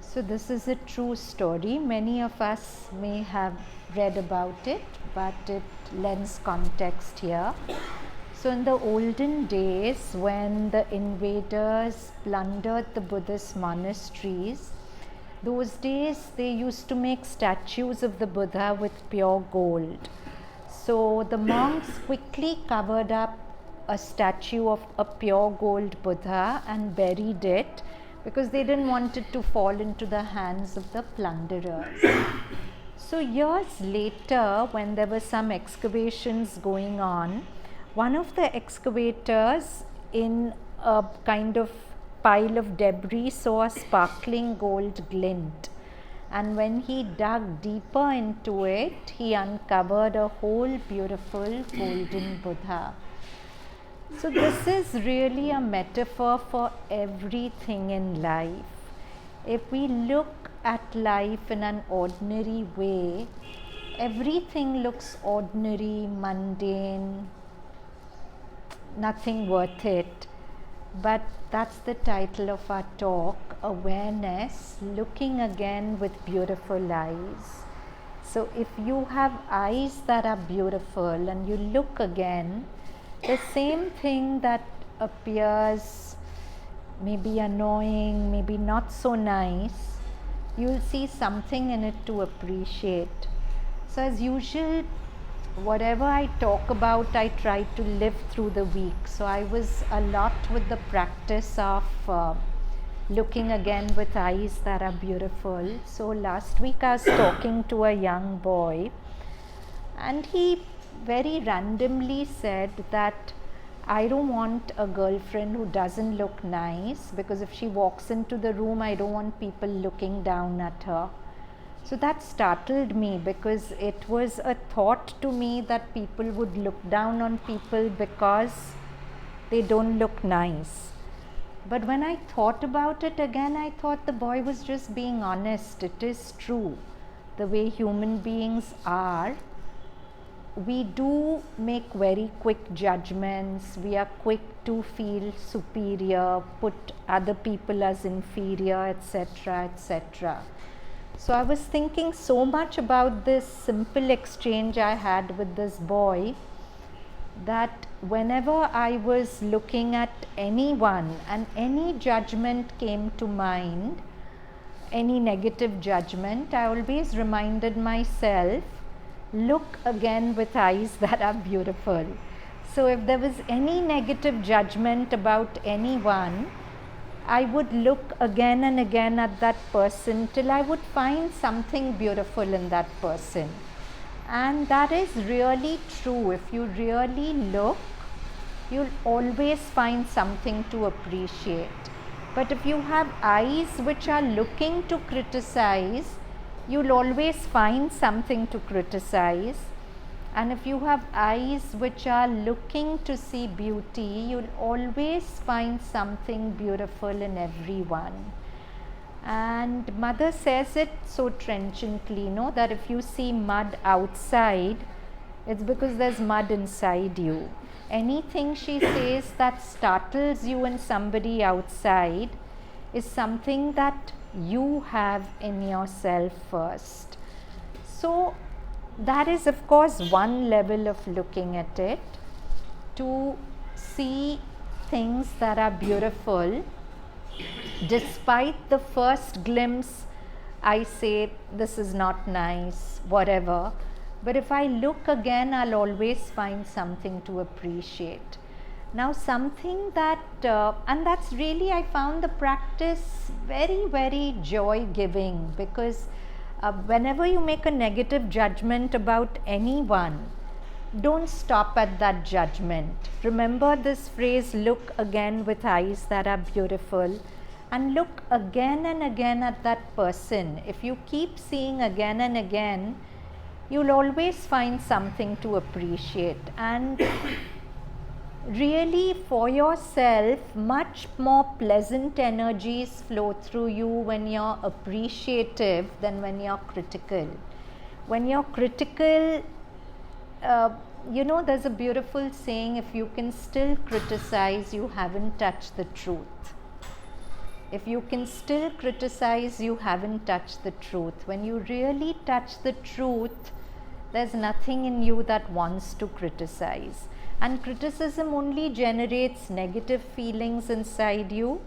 So this is a true story. Many of us may have read about it, but it lends context here. So in the olden days, when the invaders plundered the Buddhist monasteries, those days they used to make statues of the Buddha with pure gold. So the monks quickly covered up a statue of a pure gold Buddha and buried it, because they didn't want it to fall into the hands of the plunderers. So years later, when there were some excavations going on, one of the excavators in a kind of pile of debris saw a sparkling gold glint. And when he dug deeper into it, he uncovered a whole beautiful golden Buddha. So this is really a metaphor for everything in life. If we look at life in an ordinary way, everything looks ordinary, mundane, nothing worth it. But that's the title of our talk, Awareness, Looking Again with Beautiful Eyes. So if you have eyes that are beautiful and you look again, the same thing that appears maybe annoying, maybe not so nice, you'll see something in it to appreciate. So as usual, whatever I talk about, I try to live through the week. So I was a lot with the practice of looking again with eyes that are beautiful. So last week I was talking to a young boy, and he very randomly said that I don't want a girlfriend who doesn't look nice, because if she walks into the room, I don't want people looking down at her. So that startled me, because it was a thought to me that people would look down on people because they don't look nice. But when I thought about it again, I thought the boy was just being honest. It is true. The way human beings are, we do make very quick judgments. We are quick to feel superior, put other people as inferior, etc., etc. So I was thinking so much about this simple exchange I had with this boy, that whenever I was looking at anyone and any judgment came to mind, any negative judgment, I always reminded myself, look again with eyes that are beautiful. So if there was any negative judgment about anyone, I would look again and again at that person till I would find something beautiful in that person. And that is really true. If you really look, you'll always find something to appreciate. But if you have eyes which are looking to criticize, you'll always find something to criticize. And if you have eyes which are looking to see beauty, you'll always find something beautiful in everyone. And Mother says it so trenchantly, that if you see mud outside, it's because there's mud inside you. Anything, she says, that startles you in somebody outside is something that you have in yourself first. So that is, of course, one level of looking at it, to see things that are beautiful. Despite the first glimpse, I say, this is not nice, whatever. But if I look again, I'll always find something to appreciate. Now something that, and that's really, I found the practice very, very joy-giving, because whenever you make a negative judgment about anyone, don't stop at that judgment. Remember this phrase, look again with eyes that are beautiful, and look again and again at that person. If you keep seeing again and again, you'll always find something to appreciate. And really, for yourself, much more pleasant energies flow through you when you're appreciative than when you're critical. When you're critical, there's a beautiful saying, if you can still criticize, you haven't touched the truth. If you can still criticize, you haven't touched the truth. When you really touch the truth, there's nothing in you that wants to criticize. And criticism only generates negative feelings inside you.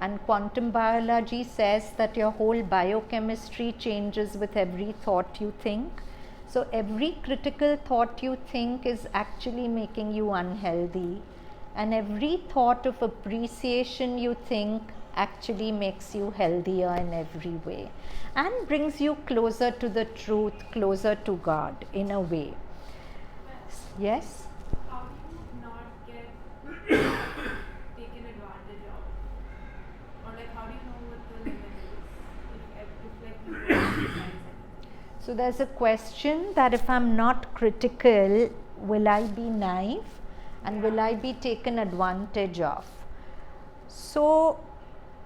And quantum biology says that your whole biochemistry changes with every thought you think. So every critical thought you think is actually making you unhealthy. And every thought of appreciation you think actually makes you healthier in every way. And brings you closer to the truth, closer to God in a way. Yes? How do you not get taken advantage of? Or like how do you know what the limit is? If like you don't criticize it. So there's a question that if I'm not critical, will I be naive? And will I be taken advantage of? So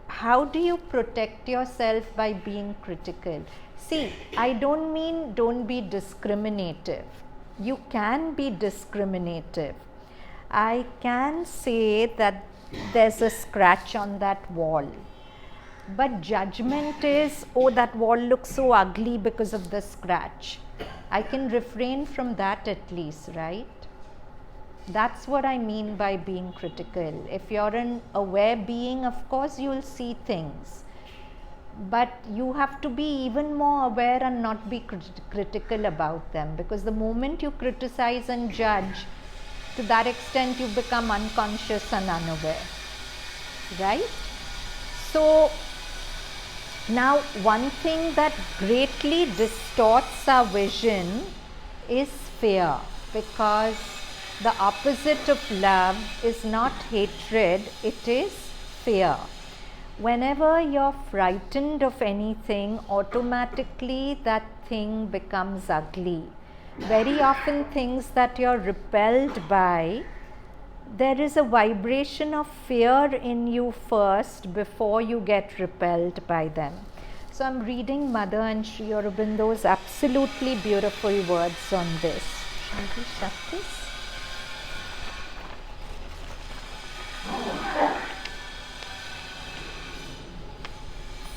how do you protect yourself by being critical? See, I don't mean don't be discriminative. You can be discriminative. I can say that there's a scratch on that wall. But judgment is, oh, that wall looks so ugly because of the scratch. I can refrain from that at least, right? That's what I mean by being critical. If you're an aware being, of course you'll see things. But you have to be even more aware and not be critical about them. Because the moment you criticize and judge, to that extent you become unconscious and unaware. Right? So, now one thing that greatly distorts our vision is fear, because the opposite of love is not hatred, it is fear. Whenever you're frightened of anything, automatically that thing becomes ugly. Very often things that you're repelled by, there is a vibration of fear in you first before you get repelled by them. So I'm reading Mother and Sri Aurobindo's absolutely beautiful words on this. Shall we shut this?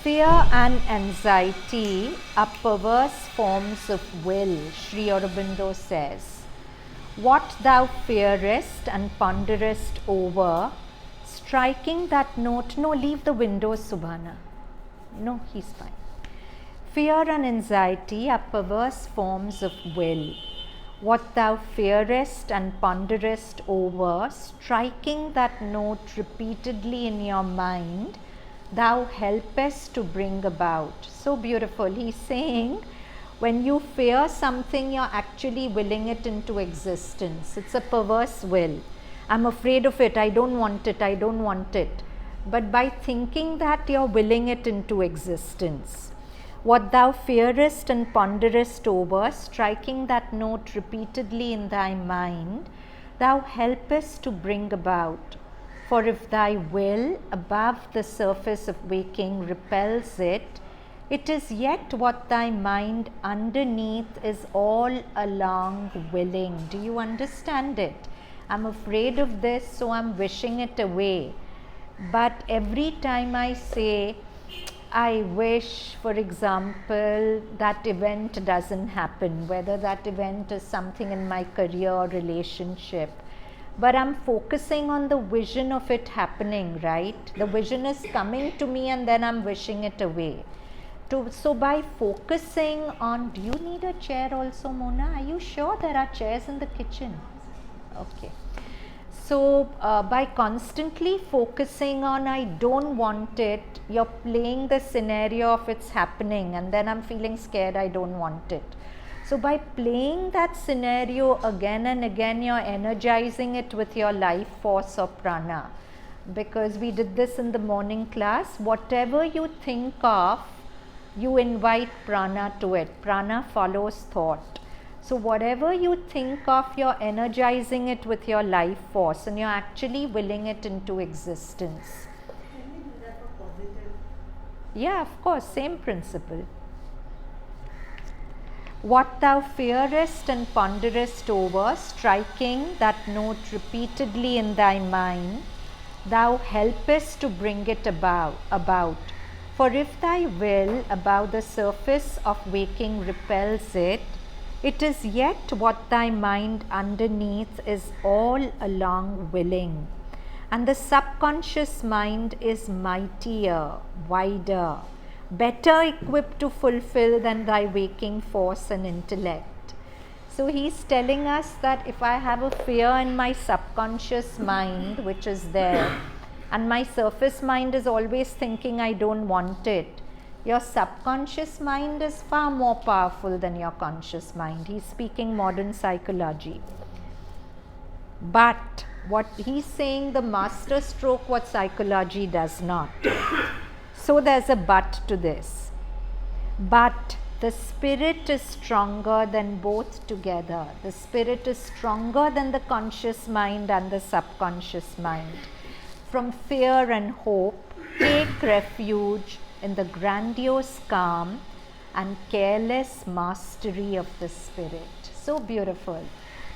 Fear and anxiety are perverse forms of will, Sri Aurobindo says. What thou fearest and ponderest over, striking that note, no, leave the windows, Subhana. No, he's fine. Fear and anxiety are perverse forms of will. What thou fearest and ponderest over, striking that note repeatedly in your mind, thou helpest to bring about. So beautiful. He's saying, when you fear something, you're actually willing it into existence. It's a perverse will. I'm afraid of it. I don't want it. I don't want it. But by thinking that, you're willing it into existence. What thou fearest and ponderest over, striking that note repeatedly in thy mind, thou helpest to bring about. For if thy will above the surface of waking repels it, it is yet what thy mind underneath is all along willing. Do you understand it? I'm afraid of this, so I'm wishing it away. But every time I say, I wish, for example, that event doesn't happen, whether that event is something in my career or relationship, but I'm focusing on the vision of it happening, right? The vision is coming to me and then I'm wishing it away. So by focusing on, do you need a chair also, Mona? Are you sure there are chairs in the kitchen? Okay. So by constantly focusing on I don't want it, you're playing the scenario of it's happening and then I'm feeling scared, I don't want it. So by playing that scenario again and again, you're energizing it with your life force or prana. Because we did this in the morning class, whatever you think of, you invite prana to it. Prana follows thought. So whatever you think of, you're energizing it with your life force and you're actually willing it into existence. Can we do that for positive? Yeah, of course, same principle. What thou fearest and ponderest over, striking that note repeatedly in thy mind, thou helpest to bring it about. For if thy will above the surface of waking repels it, it is yet what thy mind underneath is all along willing. And the subconscious mind is mightier, wider, better equipped to fulfill than thy waking force and intellect. So he's telling us that if I have a fear in my subconscious mind, which is there, and my surface mind is always thinking I don't want it, your subconscious mind is far more powerful than your conscious mind. He's speaking modern psychology. But what he's saying, the master stroke, what psychology does not. So there's a but to this. But the spirit is stronger than both together. The spirit is stronger than the conscious mind and the subconscious mind. From fear and hope, take refuge in the grandiose calm and careless mastery of the spirit. So beautiful.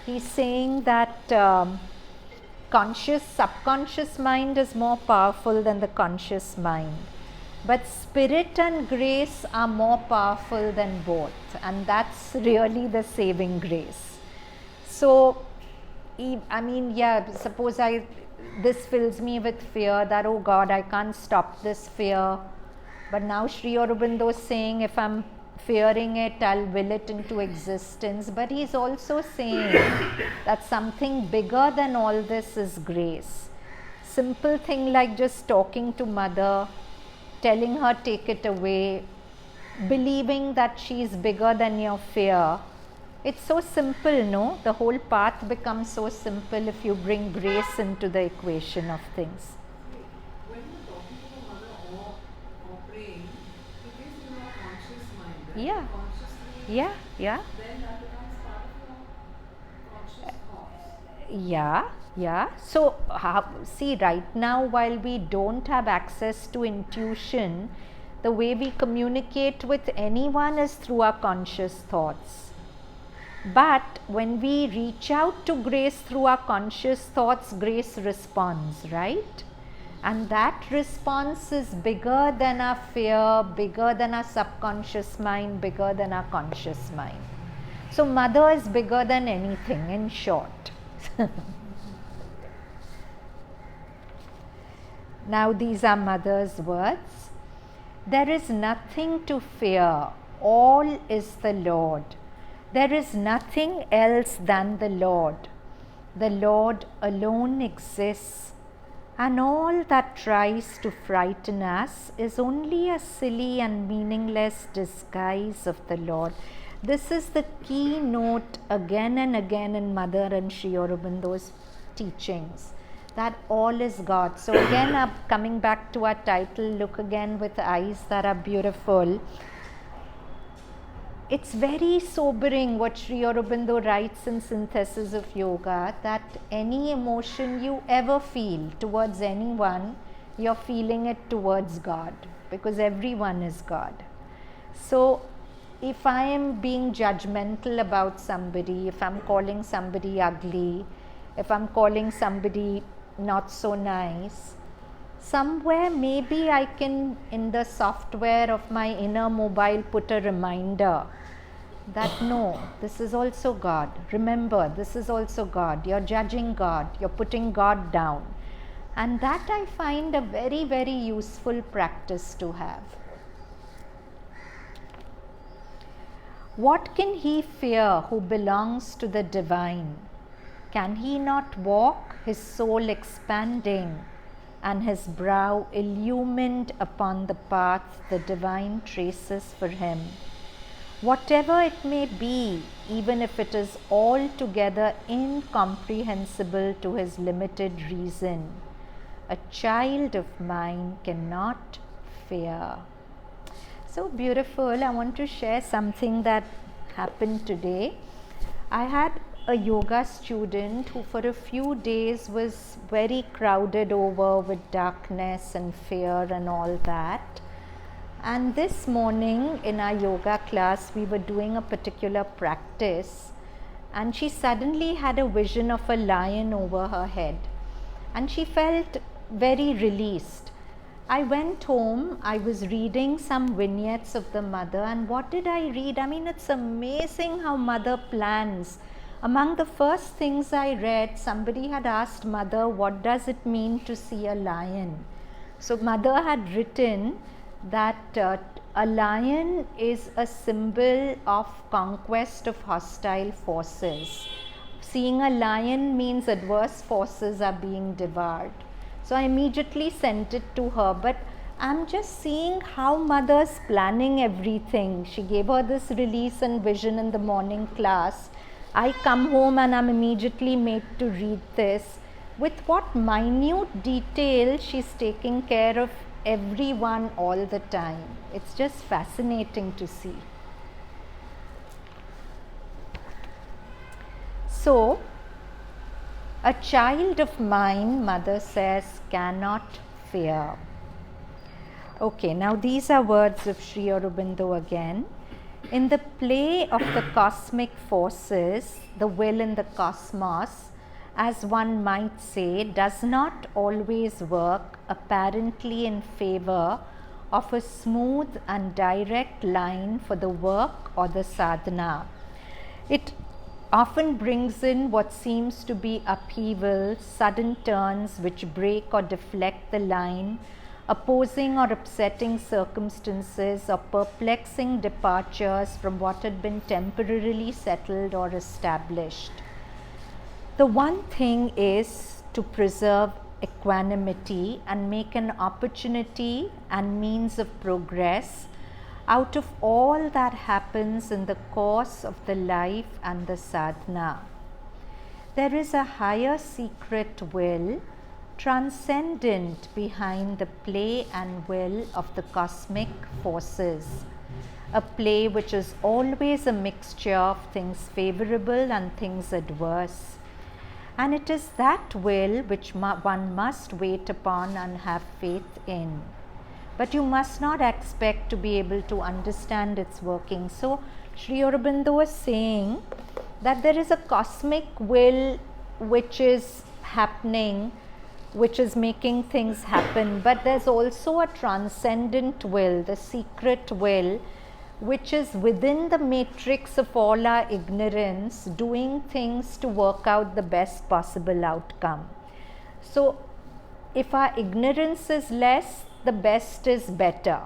He's saying that subconscious mind is more powerful than the conscious mind. But spirit and grace are more powerful than both, and that's really the saving grace. So, suppose this fills me with fear that, oh God, I can't stop this fear. But now Sri Aurobindo is saying, if I'm fearing it, I'll will it into existence. But he's also saying that something bigger than all this is grace. Simple thing like just talking to mother, telling her take it away, believing that she is bigger than your fear. It's so simple, no? The whole path becomes so simple if you bring grace into the equation of things. When you're talking to the mother or praying, it is in your conscious mind, right? Yeah. Consciously, Yeah. then that becomes part of your conscious thoughts. Yeah. So, see, right now, while we don't have access to intuition, the way we communicate with anyone is through our conscious thoughts. But when we reach out to grace through our conscious thoughts, grace responds, right? And that response is bigger than our fear, bigger than our subconscious mind, bigger than our conscious mind. So, mother is bigger than anything, in short. Now, these are mother's words. There is nothing to fear, all is the Lord. There is nothing else than the Lord. The Lord alone exists, and all that tries to frighten us is only a silly and meaningless disguise of the Lord. This is the keynote again and again in Mother and Sri Aurobindo's teachings, that all is God. So again, coming back to our title, look again with eyes that are beautiful. It's very sobering what Sri Aurobindo writes in Synthesis of Yoga, that any emotion you ever feel towards anyone, you're feeling it towards God, because everyone is God. So if I am being judgmental about somebody, if I'm calling somebody ugly, if I'm calling somebody not so nice, somewhere maybe I can, in the software of my inner mobile, put a reminder that no, this is also God. Remember, this is also God. You're judging God. You're putting God down. And that I find a very, very useful practice to have. What can he fear who belongs to the divine? Can he not walk, his soul expanding, and his brow illumined upon the path the divine traces for him? Whatever it may be, even if it is altogether incomprehensible to his limited reason, a child of mine cannot fear. So beautiful. I want to share something that happened today. I had a yoga student who for a few days was very crowded over with darkness and fear and all that. And this morning in our yoga class, we were doing a particular practice, and she suddenly had a vision of a lion over her head. And she felt very released. I went home, I was reading some vignettes of the mother, and what did I read? I mean, it's amazing how mother plans. Among the first things I read, somebody had asked mother, what does it mean to see a lion? So mother had written that a lion is a symbol of conquest of hostile forces. Seeing a lion means adverse forces are being devoured. So I immediately sent it to her, but I'm just seeing how mother's planning everything. She gave her this release and vision in the morning class. I come home and I'm immediately made to read this. With what minute detail she's taking care of everyone all the time. It's just fascinating to see. So, a child of mine, mother says, cannot fear. Okay, now these are words of Sri Aurobindo again. In the play of the cosmic forces, the will in the cosmos, as one might say, does not always work apparently in favor of a smooth and direct line for the work or the sadhana. It often brings in what seems to be upheaval, sudden turns which break or deflect the line, opposing or upsetting circumstances, or perplexing departures from what had been temporarily settled or established. The one thing is to preserve equanimity and make an opportunity and means of progress out of all that happens in the course of the life and the sadhana. There is a higher secret will, transcendent behind the play and will of the cosmic forces. A play which is always a mixture of things favorable and things adverse. And it is that will which one must wait upon and have faith in. But you must not expect to be able to understand its working. So, Sri Aurobindo is saying that there is a cosmic will which is happening, which is making things happen, but there's also a transcendent will, the secret will, which is within the matrix of all our ignorance, doing things to work out the best possible outcome. So, if our ignorance is less, the best is better.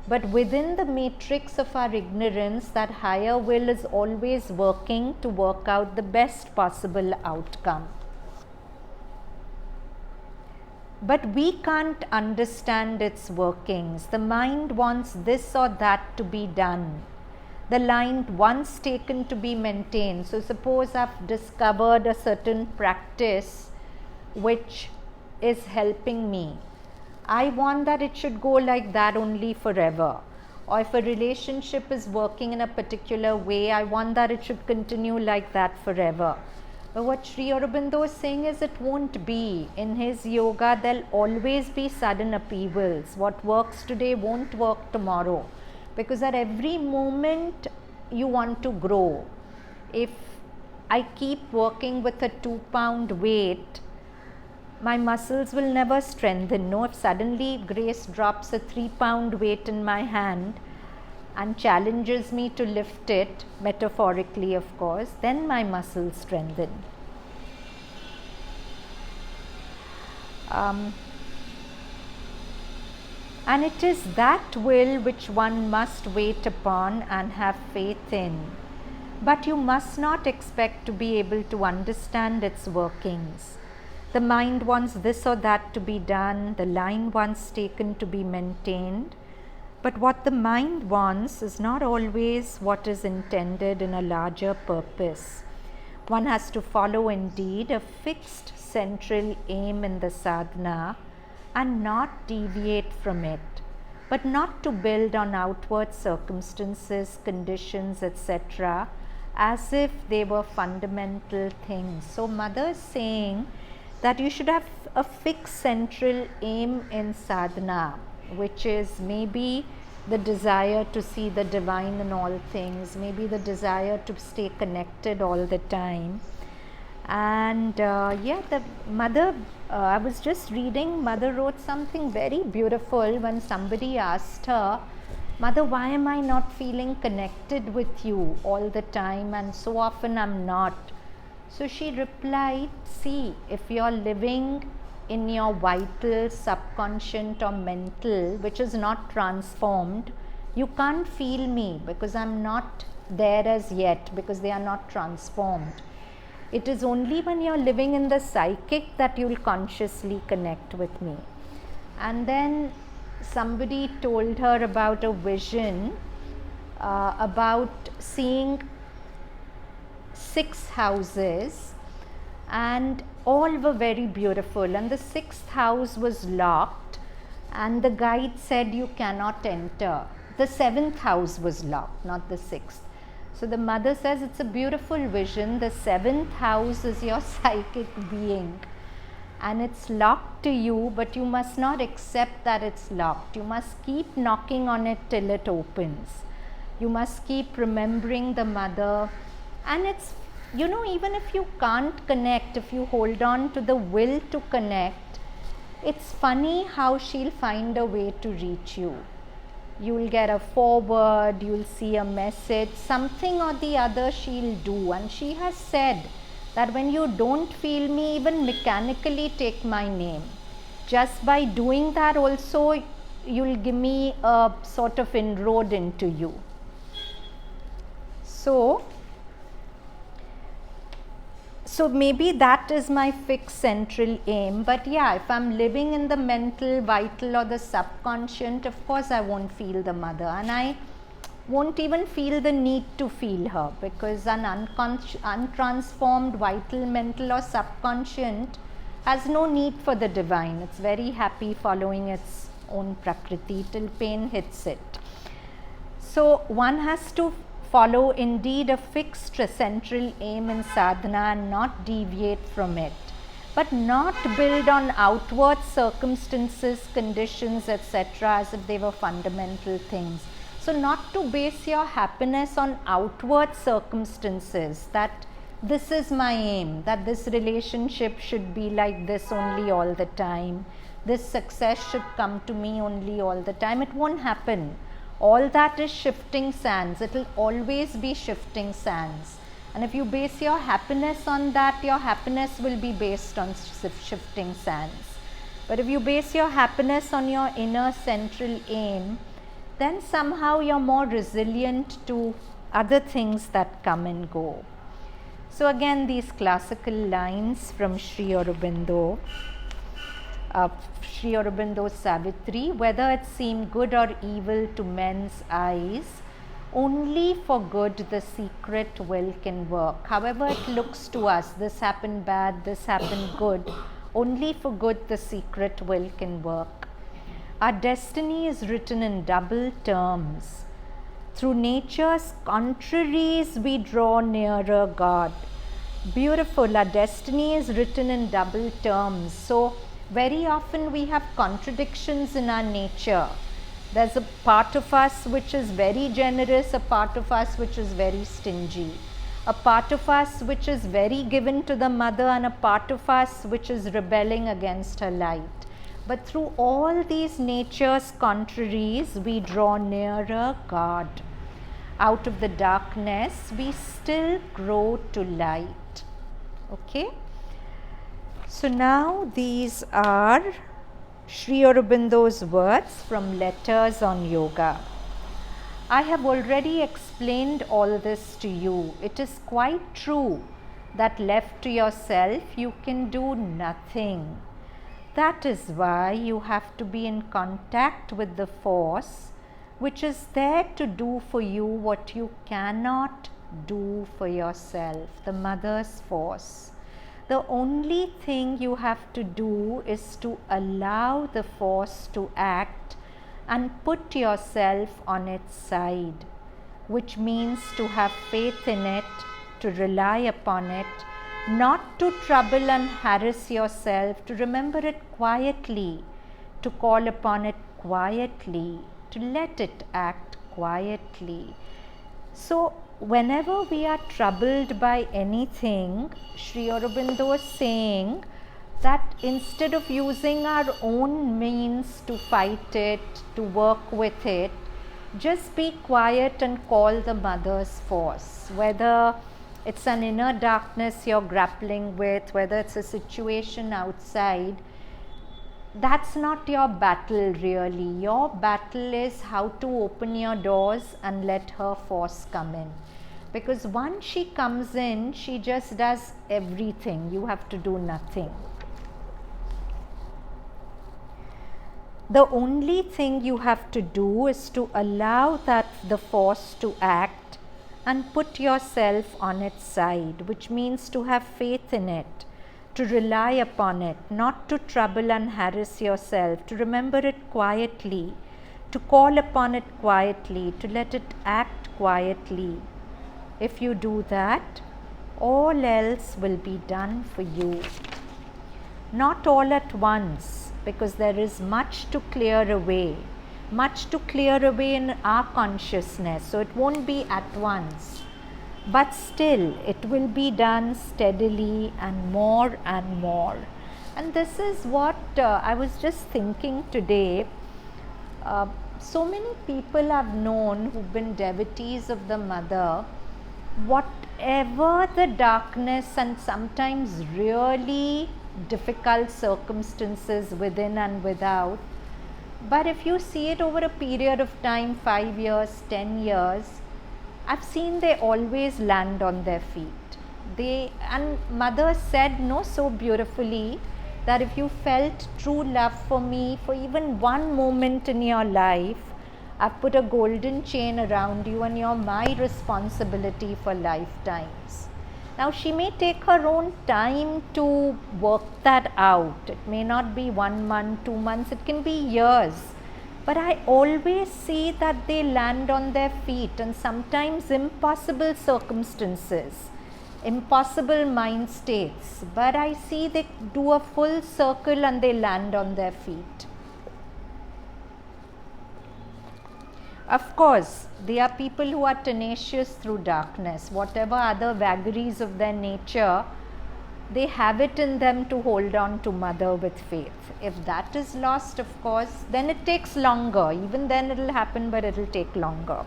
But within the matrix of our ignorance, that higher will is always working to work out the best possible outcome. But we can't understand its workings. The mind wants this or that to be done. The line once taken to be maintained. So suppose I've discovered a certain practice which is helping me. I want that it should go like that only forever. Or if a relationship is working in a particular way, I want that it should continue like that forever. But what Sri Aurobindo is saying is it won't be. In his yoga, there'll always be sudden upheavals. What works today won't work tomorrow. Because at every moment, you want to grow. If I keep working with a 2-pound weight, my muscles will never strengthen. No, if suddenly Grace drops a 3-pound weight in my hand and challenges me to lift it, metaphorically of course, then my muscles strengthen. And it is that will which one must wait upon and have faith in. But you must not expect to be able to understand its workings. The mind wants this or that to be done, the line once taken to be maintained. But what the mind wants is not always what is intended in a larger purpose. One has to follow indeed a fixed central aim in the sadhana and not deviate from it, but not to build on outward circumstances, conditions, etc., as if they were fundamental things. So mother is saying that you should have a fixed central aim in sadhana, which is maybe the desire to see the divine in all things, maybe the desire to stay connected all the time. And the mother, I was just reading, mother wrote something very beautiful when somebody asked her, Mother, why am I not feeling connected with you all the time, and so often I'm not? So she replied, see, if you're living in your vital, subconscious or mental, which is not transformed, you can't feel me because I'm not there as yet, because they are not transformed. It is only when you're living in the psychic that you'll consciously connect with me. And then somebody told her about a vision about seeing 6 houses, and all were very beautiful, and the 6th house was locked, and the guide said you cannot enter. The 7th house was locked, not the 6th. So the mother says it's a beautiful vision. The 7th house is your psychic being, and it's locked to you, but you must not accept that it's locked. You must keep knocking on it till it opens. You must keep remembering the mother. And it's, even if you can't connect, if you hold on to the will to connect, it's funny how she'll find a way to reach you. You'll get a forward, you'll see a message, something or the other she'll do. And she has said that when you don't feel me, even mechanically take my name. Just by doing that also, you'll give me a sort of inroad into you. So maybe that is my fixed central aim. But yeah, if I'm living in the mental, vital or the subconscious, of course I won't feel the mother, and I won't even feel the need to feel her, because an untransformed vital, mental or subconscious has no need for the divine. It's very happy following its own prakriti till pain hits it. So one has to follow indeed a fixed central aim in sadhana and not deviate from it, but not build on outward circumstances, conditions, etc. as if they were fundamental things. So not to base your happiness on outward circumstances, that this is my aim, that this relationship should be like this only all the time, this success should come to me only all the time. It won't happen. All that is shifting sands. It will always be shifting sands. And if you base your happiness on that, your happiness will be based on shifting sands. But if you base your happiness on your inner central aim, then somehow you're more resilient to other things that come and go. So again, these classical lines from Sri Aurobindo. Sri Aurobindo's Savitri, whether it seem good or evil to men's eyes, only for good the secret will can work. However it looks to us, this happened bad, this happened good, only for good the secret will can work. Our destiny is written in double terms. Through nature's contraries we draw nearer God. Beautiful, our destiny is written in double terms. So very often we have contradictions in our nature. There's a part of us which is very generous, a part of us which is very stingy, a part of us which is very given to the mother, and a part of us which is rebelling against her light. But through all these nature's contraries, we draw nearer God. Out of the darkness, we still grow to light. Okay? So now these are Sri Aurobindo's words from Letters on Yoga. I have already explained all this to you. It is quite true that left to yourself you can do nothing. That is why you have to be in contact with the force which is there to do for you what you cannot do for yourself, the mother's force. The only thing you have to do is to allow the force to act and put yourself on its side, which means to have faith in it, to rely upon it, not to trouble and harass yourself, to remember it quietly, to call upon it quietly, to let it act quietly. So whenever we are troubled by anything, Sri Aurobindo is saying that instead of using our own means to fight it, to work with it, just be quiet and call the mother's force. Whether it's an inner darkness you're grappling with, whether it's a situation outside, that's not your battle really. Your battle is how to open your doors and let her force come in. Because once she comes in, she just does everything. You have to do nothing. The only thing you have to do is to allow the force to act and put yourself on its side, which means to have faith in it, to rely upon it, not to trouble and harass yourself, to remember it quietly, to call upon it quietly, to let it act quietly. If you do that, all else will be done for you. Not all at once, because there is much to clear away in our consciousness, so it won't be at once, but still it will be done steadily and more and more. And this is what I was just thinking today. So many people I've known who've been devotees of the mother, whatever the darkness and sometimes really difficult circumstances within and without, but if you see it over a period of time, 5 years, 10 years, I've seen they always land on their feet. And mother said so beautifully that if you felt true love for me for even one moment in your life, I've put a golden chain around you and you're my responsibility for lifetimes. Now she may take her own time to work that out. It may not be 1 month, 2 months, it can be years. But I always see that they land on their feet, and sometimes impossible circumstances, impossible mind states. But I see they do a full circle and they land on their feet. Of course, they are people who are tenacious through darkness. Whatever other vagaries of their nature, they have it in them to hold on to mother with faith. If that is lost, of course, then it takes longer. Even then it will happen, but it will take longer.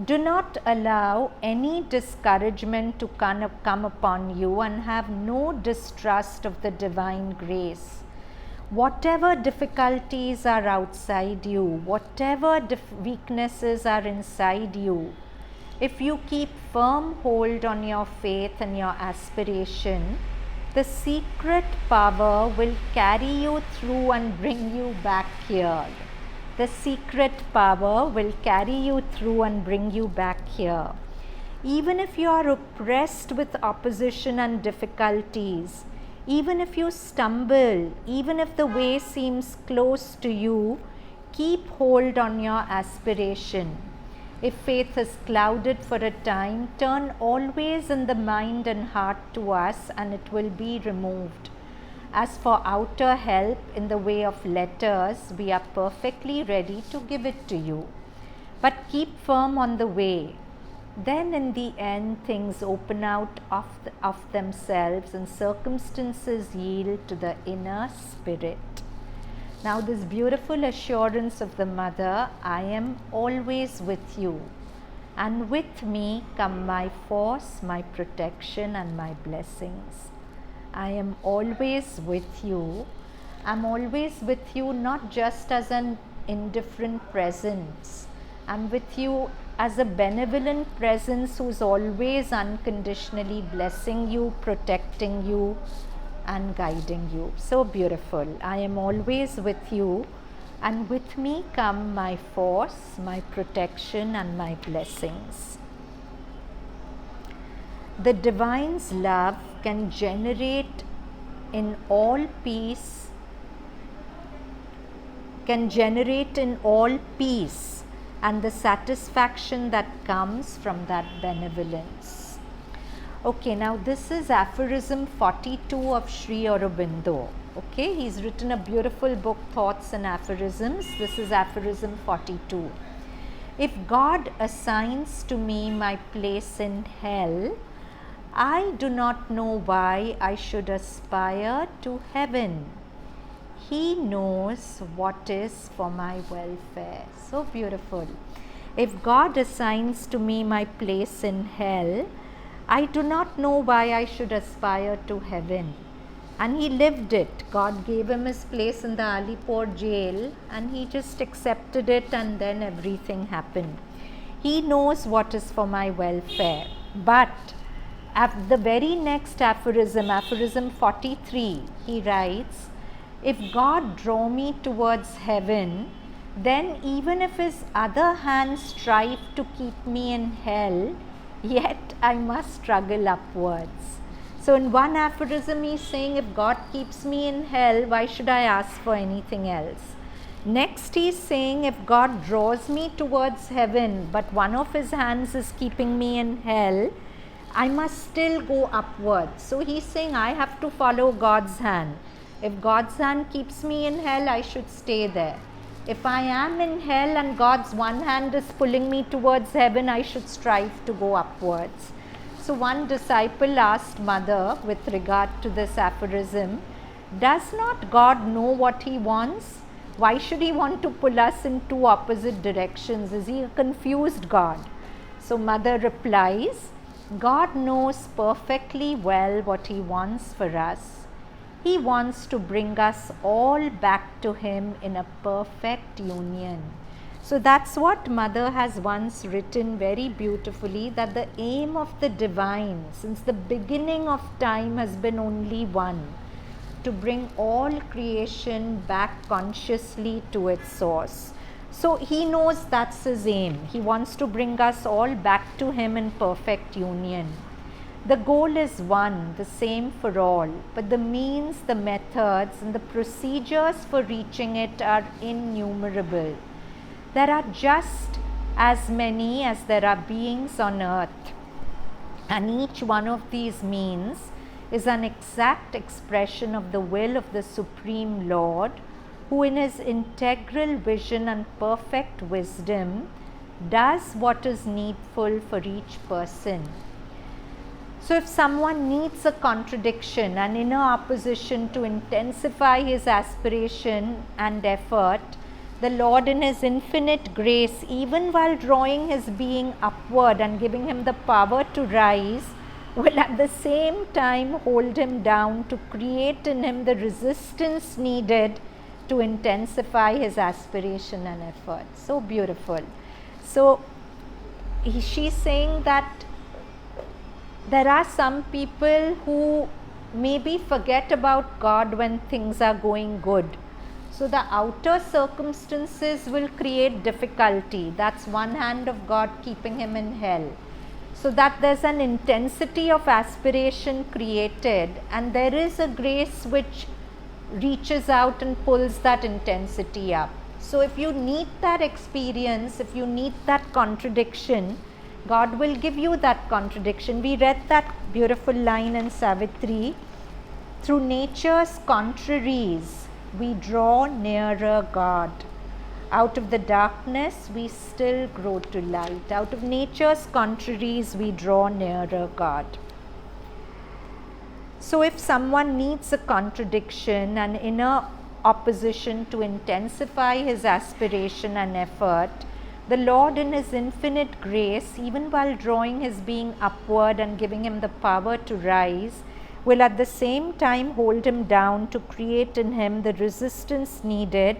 Do not allow any discouragement to come upon you, and have no distrust of the divine grace. Whatever difficulties are outside you, whatever weaknesses are inside you, if you keep firm hold on your faith and your aspiration, the secret power will carry you through and bring you back here. The secret power will carry you through and bring you back here. Even if you are oppressed with opposition and difficulties, even if you stumble, even if the way seems close to you, keep hold on your aspiration. If faith is clouded for a time, turn always in the mind and heart to us, and it will be removed. As for outer help in the way of letters, we are perfectly ready to give it to you. But keep firm on the way. Then in the end, things open out of themselves and circumstances yield to the inner spirit. Now this beautiful assurance of the mother, I am always with you, and with me come my force, my protection and my blessings. I am always with you. I'm always with you not just as an indifferent presence. I'm with you as a benevolent presence who's always unconditionally blessing you, protecting you and guiding you. So beautiful. I am always with you, and with me come my force, my protection and my blessings. The divine's love can generate in all peace, and the satisfaction that comes from that benevolence. Okay, now this is aphorism 42 of Sri Aurobindo. Okay, he's written a beautiful book, Thoughts and Aphorisms. This is aphorism 42. If God assigns to me my place in hell, I do not know why I should aspire to heaven. He knows what is for my welfare. So beautiful. If God assigns to me my place in hell, I do not know why I should aspire to heaven. And he lived it. God gave him his place in the Alipur jail and he just accepted it, and then everything happened. He knows what is for my welfare. But at the very next aphorism, aphorism 43, he writes, if God draw me towards heaven, then even if his other hand strive to keep me in hell, yet I must struggle upwards. So in one aphorism he is saying, if God keeps me in hell, why should I ask for anything else? Next he is saying, if God draws me towards heaven, but one of his hands is keeping me in hell, I must still go upwards. So he is saying, I have to follow God's hand. If God's hand keeps me in hell, I should stay there. If I am in hell and God's one hand is pulling me towards heaven, I should strive to go upwards. So one disciple asked Mother with regard to this aphorism, does not God know what he wants? Why should he want to pull us in two opposite directions? Is he a confused God? So Mother replies, God knows perfectly well what he wants for us. He wants to bring us all back to him in a perfect union. So that's what Mother has once written very beautifully, that the aim of the divine since the beginning of time has been only one, to bring all creation back consciously to its source. So he knows that's his aim. He wants to bring us all back to him in perfect union. The goal is one, the same for all, but the means, the methods, and the procedures for reaching it are innumerable. There are just as many as there are beings on earth, and each one of these means is an exact expression of the will of the Supreme Lord, who in his integral vision and perfect wisdom does what is needful for each person. So if someone needs a contradiction, an inner opposition to intensify his aspiration and effort, the Lord in his infinite grace, even while drawing his being upward and giving him the power to rise, will at the same time hold him down to create in him the resistance needed to intensify his aspiration and effort. So beautiful. So she's saying that there are some people who maybe forget about God when things are going good. So the outer circumstances will create difficulty. That's one hand of God keeping him in hell. So that there's an intensity of aspiration created, and there is a grace which reaches out and pulls that intensity up. So if you need that experience, if you need that contradiction, God will give you that contradiction. We read that beautiful line in Savitri, through nature's contraries we draw nearer God. Out of the darkness we still grow to light. Out of nature's contraries we draw nearer God. So if someone needs a contradiction, an inner opposition to intensify his aspiration and effort, the Lord in his infinite grace, even while drawing his being upward and giving him the power to rise, will at the same time hold him down to create in him the resistance needed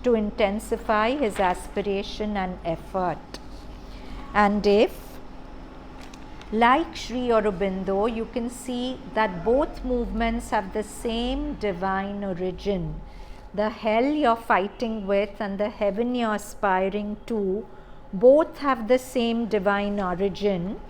to intensify his aspiration and effort. And if, like Sri Aurobindo, you can see that both movements have the same divine origin. The hell you're fighting with and the heaven you're aspiring to both have the same divine origin.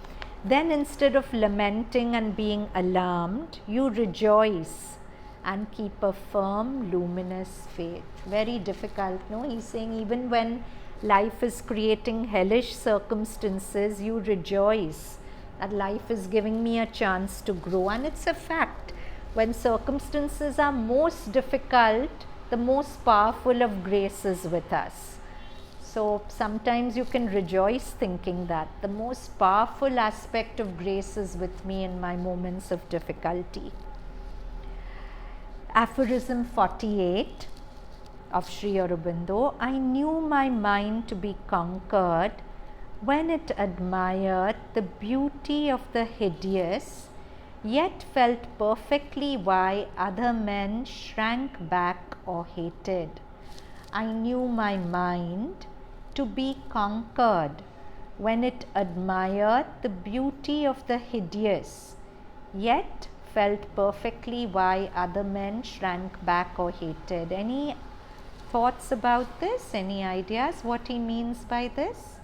Then instead of lamenting and being alarmed, you rejoice and keep a firm, luminous faith. Very difficult, no? He's saying even when life is creating hellish circumstances, you rejoice that life is giving me a chance to grow. And it's a fact. When circumstances are most difficult, the most powerful of grace is with us. So sometimes you can rejoice thinking that the most powerful aspect of grace is with me in my moments of difficulty. Aphorism 48 of Sri Aurobindo: I knew my mind to be conquered when it admired the beauty of the hideous, yet felt perfectly why other men shrank back or hated. I knew my mind to be conquered when it admired the beauty of the hideous, yet felt perfectly why other men shrank back or hated. Any thoughts about this? Any ideas what he means by this?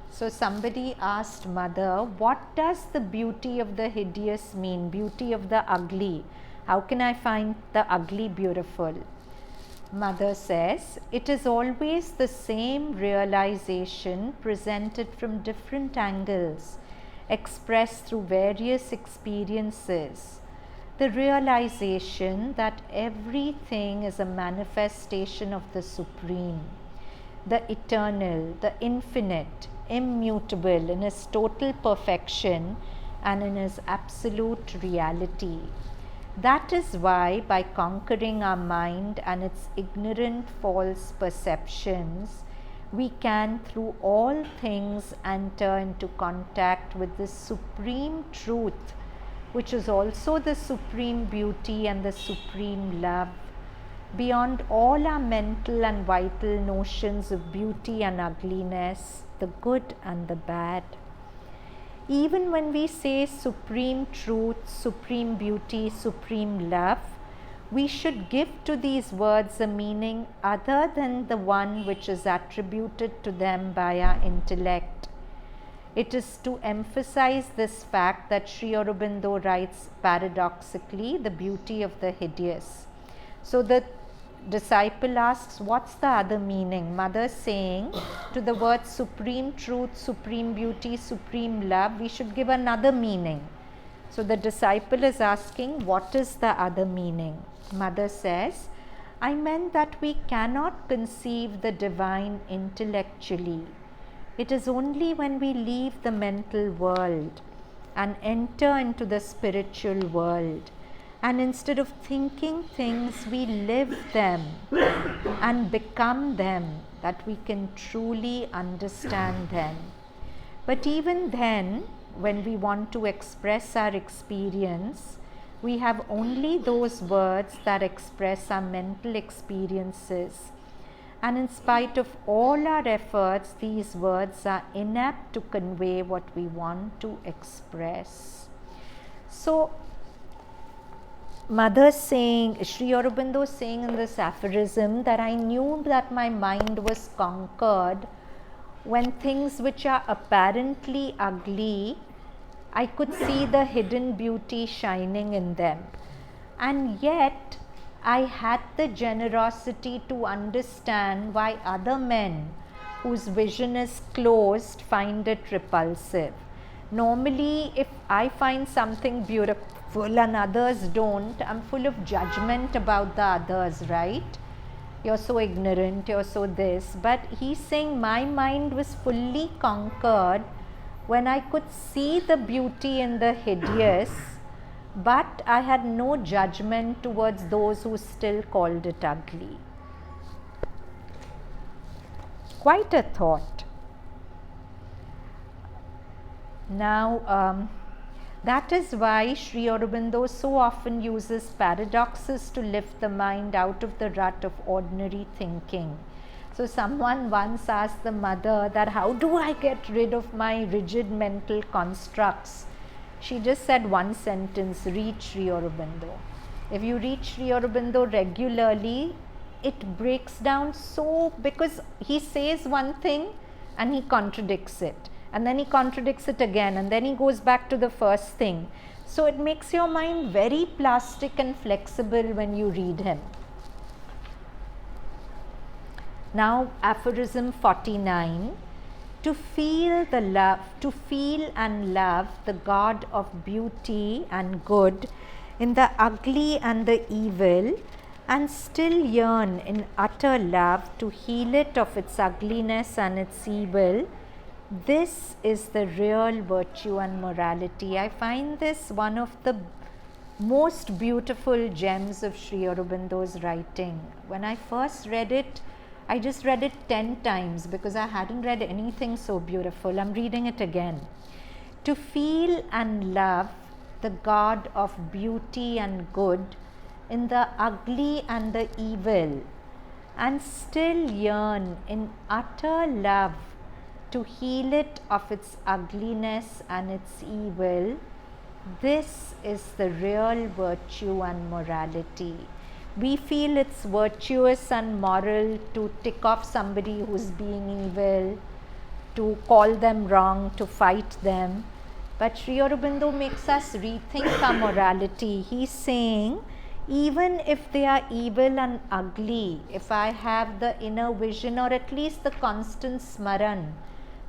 So somebody asked Mother, what does the beauty of the hideous mean? Beauty of the ugly. How can I find the ugly beautiful? Mother says, it is always the same realization presented from different angles, expressed through various experiences. The realization that everything is a manifestation of the Supreme, the eternal, the infinite, immutable in his total perfection and in his absolute reality. That is why, by conquering our mind and its ignorant false perceptions, we can through all things enter into contact with the supreme truth, which is also the supreme beauty and the supreme love, beyond all our mental and vital notions of beauty and ugliness, the good and the bad. Even when we say supreme truth, supreme beauty, supreme love, we should give to these words a meaning other than the one which is attributed to them by our intellect. It is to emphasize this fact that Sri Aurobindo writes paradoxically the beauty of the hideous. So the disciple asks, what's the other meaning? Mother saying to the words supreme truth, supreme beauty, supreme love, we should give another meaning. So the disciple is asking, what is the other meaning? Mother says, I meant that we cannot conceive the divine intellectually. It is only when we leave the mental world and enter into the spiritual world, and instead of thinking things, we live them and become them, that we can truly understand them. But even then, when we want to express our experience, we have only those words that express our mental experiences. And in spite of all our efforts, these words are inapt to convey what we want to express. So, Mother saying, Sri Aurobindo saying in this aphorism that I knew that my mind was conquered when things which are apparently ugly, I could see the hidden beauty shining in them. And yet, I had the generosity to understand why other men whose vision is closed find it repulsive. Normally, if I find something beautiful and others don't, I'm full of judgment about the others, right? You're so ignorant, you're so this. But he's saying my mind was fully conquered when I could see the beauty in the hideous, but I had no judgment towards those who still called it ugly. Quite a thought. Now, that is why Sri Aurobindo so often uses paradoxes to lift the mind out of the rut of ordinary thinking. So someone once asked the mother that how do I get rid of my rigid mental constructs? She just said one sentence, read Sri Aurobindo. If you read Sri Aurobindo regularly, it breaks down so, because he says one thing and he contradicts it. And then he contradicts it again, and then he goes back to the first thing. So it makes your mind very plastic and flexible when you read him. Now, aphorism 49. To feel and love the God of beauty and good in the ugly and the evil, and still yearn in utter love to heal it of its ugliness and its evil, this is the real virtue and morality. I find this one of the most beautiful gems of Sri Aurobindo's writing. When I first read it, I just read it 10 times because I hadn't read anything so beautiful. I'm reading it again. To feel and love the God of beauty and good in the ugly and the evil, and still yearn in utter love to heal it of its ugliness and its evil, this is the real virtue and morality. We feel it's virtuous and moral to tick off somebody who's being evil, to call them wrong, to fight them. But Sri Aurobindo makes us rethink our morality. He's saying, even if they are evil and ugly, if I have the inner vision or at least the constant smaran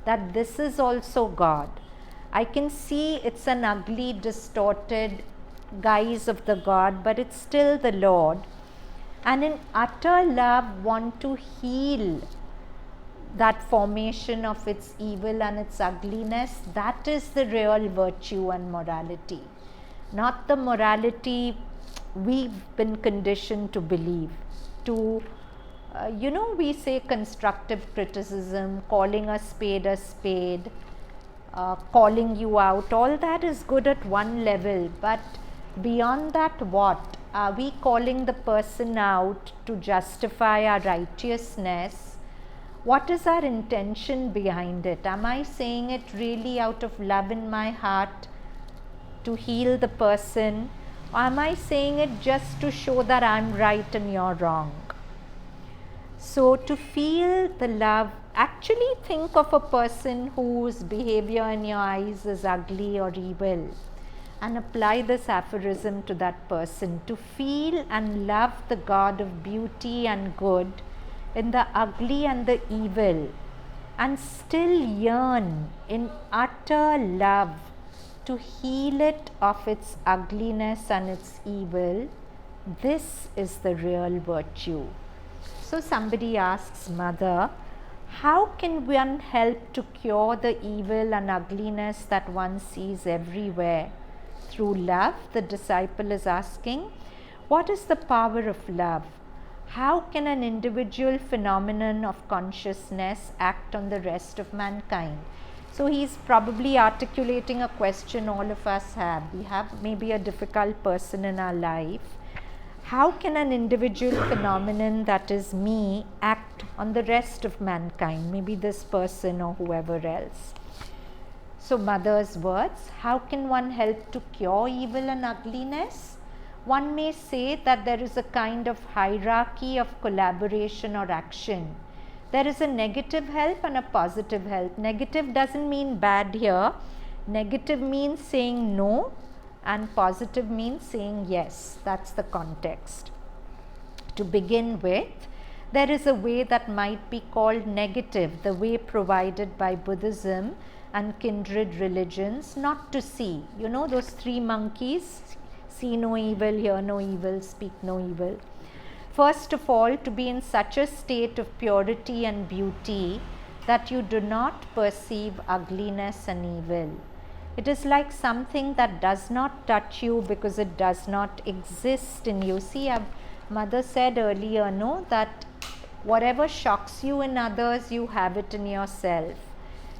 that this is also God, I can see it's an ugly, distorted guise of the God, but it's still the Lord. And in utter love, want to heal that formation of its evil and its ugliness. That is the real virtue and morality, not the morality we've been conditioned to believe. To we say constructive criticism, calling a spade, calling you out, all that is good at one level, but beyond that, what? Are we calling the person out to justify our righteousness? What is our intention behind it? Am I saying it really out of love in my heart to heal the person? Or am I saying it just to show that I'm right and you're wrong? So to feel the love, actually think of a person whose behavior in your eyes is ugly or evil, and apply this aphorism to that person. To feel and love the God of beauty and good in the ugly and the evil, and still yearn in utter love to heal it of its ugliness and its evil, this is the real virtue. So somebody asks, Mother, how can one help to cure the evil and ugliness that one sees everywhere? Through love, the disciple is asking, what is the power of love? How can an individual phenomenon of consciousness act on the rest of mankind? So he's probably articulating a question all of us have. We have maybe a difficult person in our life. How can an individual phenomenon, that is me, act on the rest of mankind, maybe this person or whoever else? So Mother's words, how can one help to cure evil and ugliness? One may say that there is a kind of hierarchy of collaboration or action. There is a negative help and a positive help. Negative doesn't mean bad here. Negative means saying no, and positive means saying yes. That's the context. To begin with, there is a way that might be called negative, the way provided by Buddhism and kindred religions, not to see. You know those three monkeys? See no evil, hear no evil, speak no evil. First of all, to be in such a state of purity and beauty that you do not perceive ugliness and evil. It is like something that does not touch you because it does not exist in you. See, Mother said earlier, no, that whatever shocks you in others, you have it in yourself.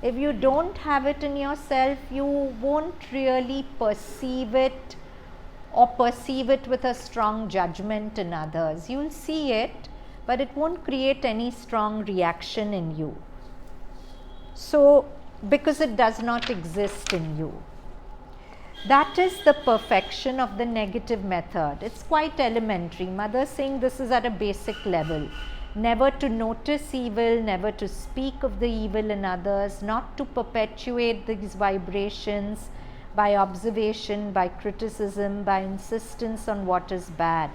If you don't have it in yourself, you won't really perceive it or perceive it with a strong judgment in others. You'll see it, but it won't create any strong reaction in you. So, because it does not exist in you. That is the perfection of the negative method. It's quite elementary. Mother saying this is at a basic level. Never to notice evil, never to speak of the evil in others, not to perpetuate these vibrations by observation, by criticism, by insistence on what is bad.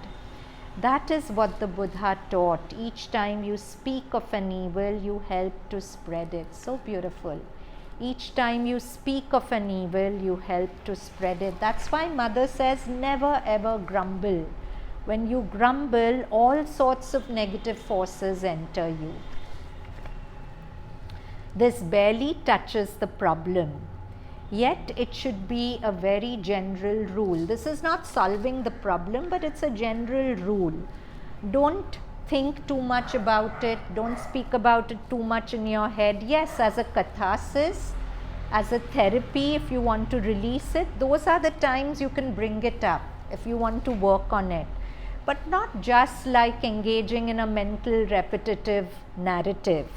That is what the Buddha taught. Each time you speak of an evil, you help to spread it. So beautiful. Each time you speak of an evil, you help to spread it. That's why Mother says never ever grumble When you grumble, all sorts of negative forces enter you. This barely touches the problem. Yet it should be a very general rule. This is not solving the problem, but it's a general rule. Don't think too much about it. Don't speak about it too much in your head. Yes, as a catharsis, as a therapy, if you want to release it, those are the times you can bring it up if you want to work on it. But not just like engaging in a mental repetitive narrative.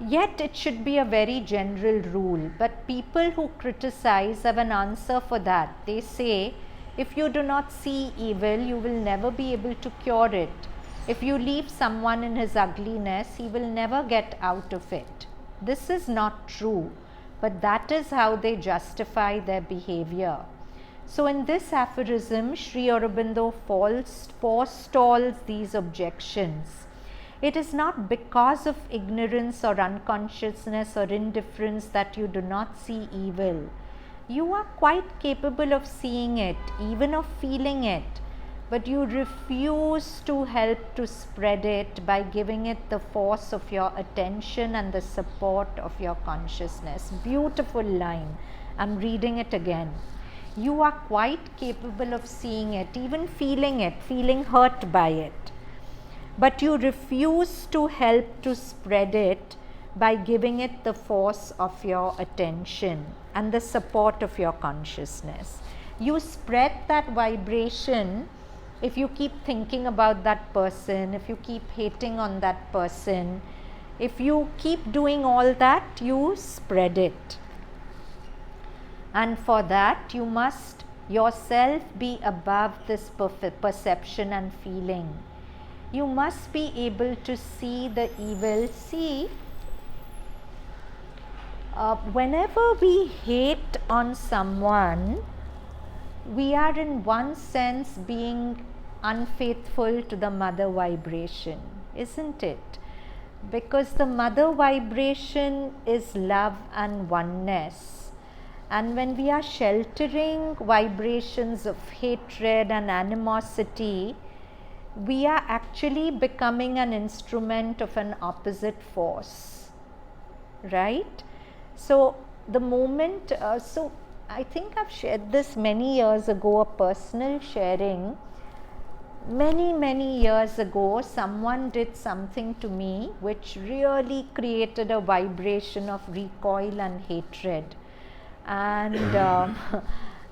Yet it should be a very general rule, but people who criticize have an answer for that. They say, if you do not see evil, you will never be able to cure it. If you leave someone in his ugliness, he will never get out of it. This is not true, but that is how they justify their behavior. So in this aphorism, Sri Aurobindo forestalls these objections. It is not because of ignorance or unconsciousness or indifference that you do not see evil. You are quite capable of seeing it, even of feeling it, but you refuse to help to spread it by giving it the force of your attention and the support of your consciousness. Beautiful line. I'm reading it again. You are quite capable of seeing it, even feeling it, feeling hurt by it. But you refuse to help to spread it by giving it the force of your attention and the support of your consciousness. You spread that vibration if you keep thinking about that person, if you keep hating on that person, if you keep doing all that, you spread it. And for that, you must yourself be above this perception and feeling. You must be able to see the evil. See, whenever we hate on someone, we are in one sense being unfaithful to the mother vibration, isn't it? Because the mother vibration is love and oneness. And when we are sheltering vibrations of hatred and animosity, we are actually becoming an instrument of an opposite force, right? So the moment, so I think I've shared this many years ago, a personal sharing. Many years ago, someone did something to me which really created a vibration of recoil and hatred. And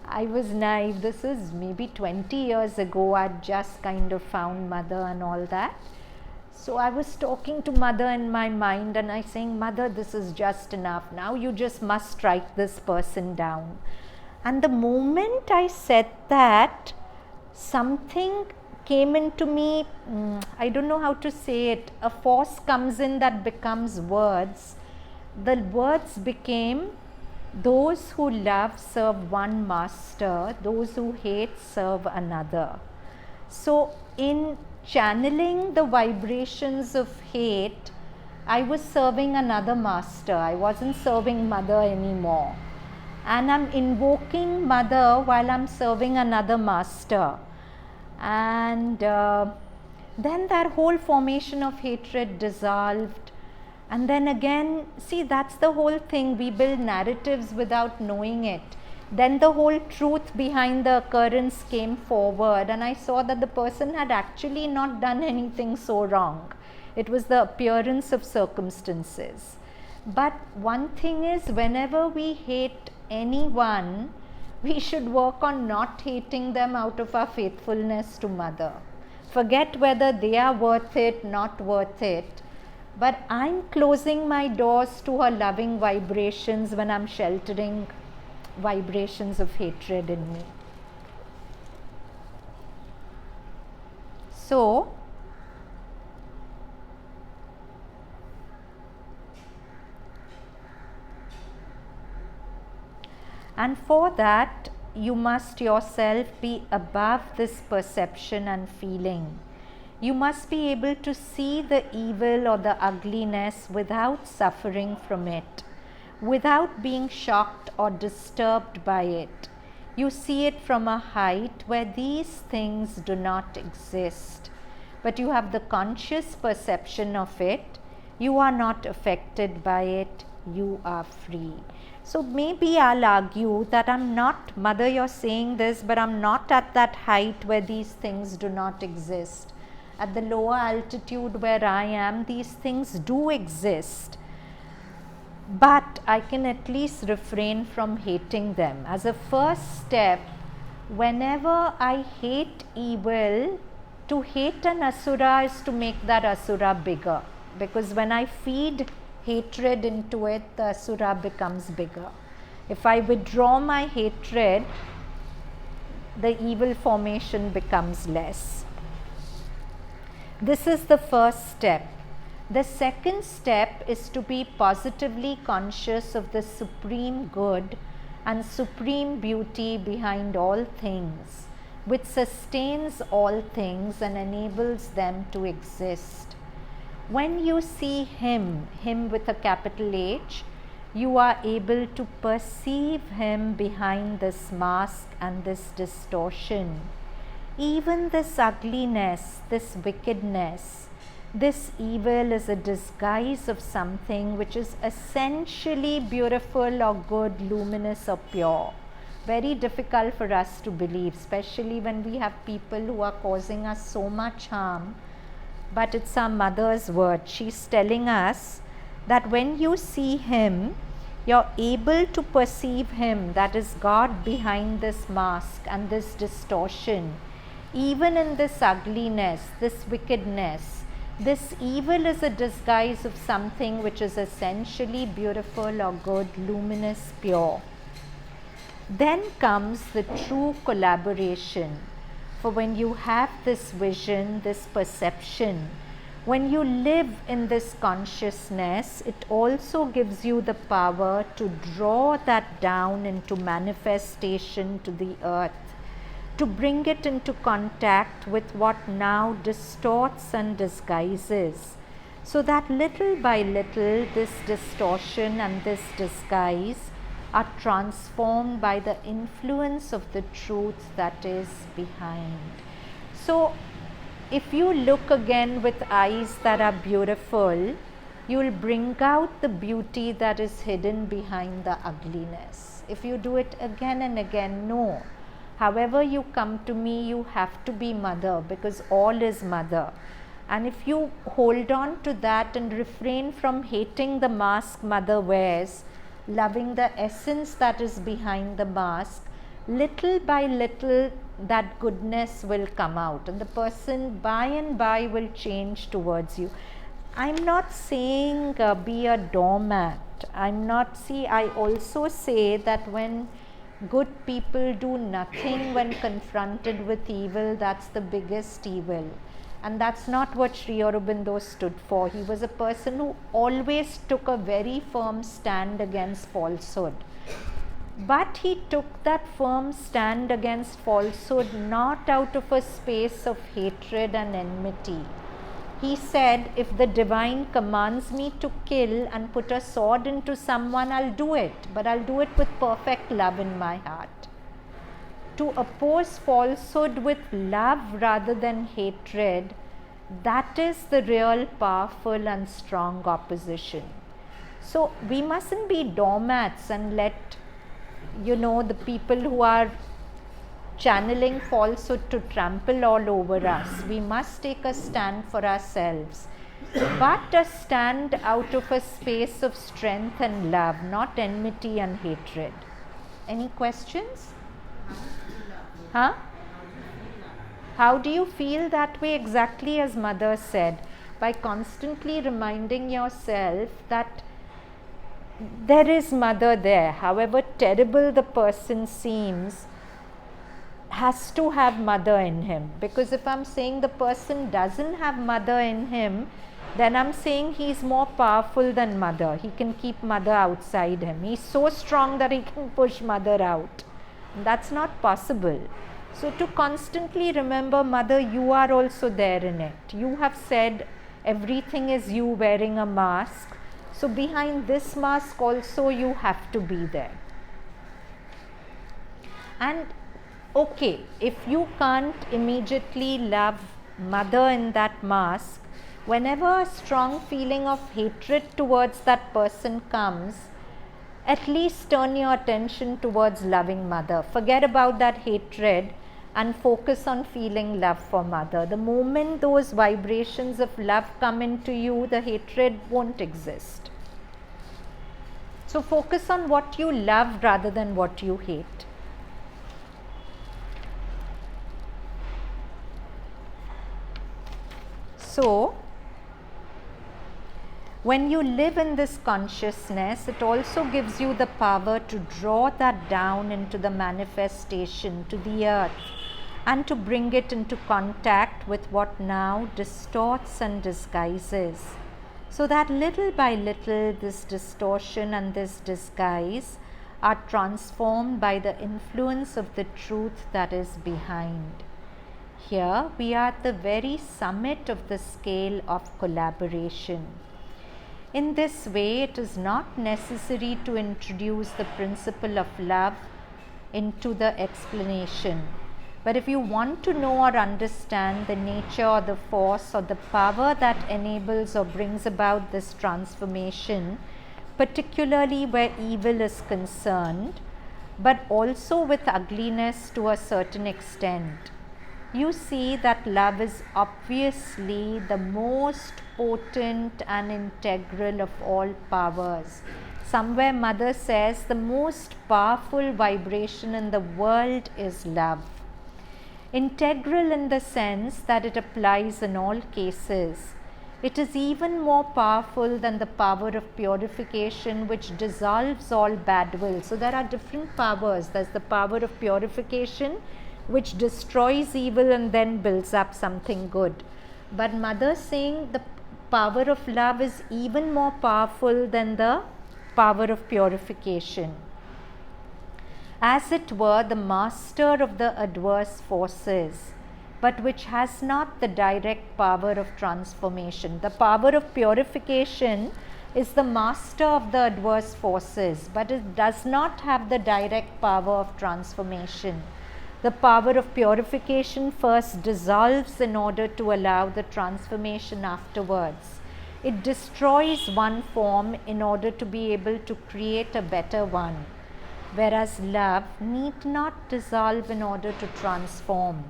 I was naive. This is maybe 20 years ago. I'd just kind of found mother and all that. So I was talking to mother in my mind and I saying, Mother, this is just enough. Now you just must strike this person down. And the moment I said that, something came into me, I don't know how to say it, a force comes in that becomes words. The words became, those who love serve one master, those who hate serve another. So in channeling the vibrations of hate, I was serving another master. I wasn't serving mother anymore. And I'm invoking mother while I'm serving another master. And then that whole formation of hatred dissolved. And then again, see, that's the whole thing. We build narratives without knowing it. Then the whole truth behind the occurrence came forward, and I saw that the person had actually not done anything so wrong. It was the appearance of circumstances. But one thing is, whenever we hate anyone, we should work on not hating them out of our faithfulness to mother. Forget whether they are worth it, not worth it. But I'm closing my doors to her loving vibrations when I'm sheltering vibrations of hatred in me. So, and for that, you must yourself be above this perception and feeling. You must be able to see the evil or the ugliness without suffering from it, without being shocked or disturbed by it. You see it from a height where these things do not exist, but you have the conscious perception of it. You are not affected by it. You are free. So maybe I'll argue that I'm not, Mother, you're saying this, but I'm not at that height where these things do not exist. At the lower altitude where I am, these things do exist. But I can at least refrain from hating them. As a first step, whenever I hate evil, to hate an asura is to make that asura bigger. Because when I feed hatred into it, the asura becomes bigger. If I withdraw my hatred, the evil formation becomes less. This is the first step. The second step is to be positively conscious of the supreme good and supreme beauty behind all things, which sustains all things and enables them to exist. When you see Him, Him with a capital H, you are able to perceive Him behind this mask and this distortion. Even this ugliness, this wickedness, this evil is a disguise of something which is essentially beautiful or good, luminous or pure. Very difficult for us to believe, especially when we have people who are causing us so much harm. But it's our Mother's word. She's telling us that when you see Him, you're able to perceive Him, that is God behind this mask and this distortion. Even in this ugliness, this wickedness, this evil is a disguise of something which is essentially beautiful or good, luminous, pure. Then comes the true collaboration. For when you have this vision, this perception, when you live in this consciousness, it also gives you the power to draw that down into manifestation to the earth, to bring it into contact with what now distorts and disguises, so that little by little this distortion and this disguise are transformed by the influence of the truth that is behind. So if you look again with eyes that are beautiful, you will bring out the beauty that is hidden behind the ugliness. If you do it again and again, no. However you come to me, you have to be Mother, because all is Mother. And if you hold on to that and refrain from hating the mask Mother wears, loving the essence that is behind the mask, little by little that goodness will come out and the person by and by will change towards you. I'm not saying be a doormat. I also say that when good people do nothing when confronted with evil, that's the biggest evil. And that's not what Sri Aurobindo stood for. He was a person who always took a very firm stand against falsehood. But he took that firm stand against falsehood not out of a space of hatred and enmity. He said, if the divine commands me to kill and put a sword into someone, I'll do it. But I'll do it with perfect love in my heart. To oppose falsehood with love rather than hatred, that is the real powerful and strong opposition. So we mustn't be doormats and let, the people who are channeling falsehood to trample all over us. We must take a stand for ourselves, but a stand out of a space of strength and love, not enmity and hatred. Any questions? Huh? How do you feel that way? Exactly as Mother said, by constantly reminding yourself that there is Mother there. However terrible the person seems, has to have Mother in him. Because if I'm saying the person doesn't have Mother in him, then I'm saying he's more powerful than Mother. He can keep Mother outside him. He's so strong that he can push Mother out. That's not possible. So to constantly remember, Mother, you are also there in it. You have said everything is you wearing a mask. So behind this mask also you have to be there. And okay, if you can't immediately love mother in that mask, whenever a strong feeling of hatred towards that person comes, at least turn your attention towards loving mother. Forget about that hatred and focus on feeling love for mother. The moment those vibrations of love come into you, the hatred won't exist. So focus on what you love rather than what you hate. So, when you live in this consciousness, it also gives you the power to draw that down into the manifestation, to the earth, and to bring it into contact with what now distorts and disguises. So that little by little, this distortion and this disguise are transformed by the influence of the truth that is behind. Here we are at the very summit of the scale of collaboration. In this way, it is not necessary to introduce the principle of love into the explanation. But if you want to know or understand the nature or the force or the power that enables or brings about this transformation, particularly where evil is concerned, but also with ugliness to a certain extent, you see that love is obviously the most potent and integral of all powers. Somewhere Mother says the most powerful vibration in the world is love. Integral in the sense that it applies in all cases. It is even more powerful than the power of purification, which dissolves all bad will. So there are different powers. There's the power of purification, which destroys evil and then builds up something good. But Mother saying the power of love is even more powerful than the power of purification. As it were, the master of the adverse forces, but which has not the direct power of transformation. The power of purification is the master of the adverse forces, but it does not have the direct power of transformation. The power of purification first dissolves in order to allow the transformation afterwards. It destroys one form in order to be able to create a better one, whereas love need not dissolve in order to transform.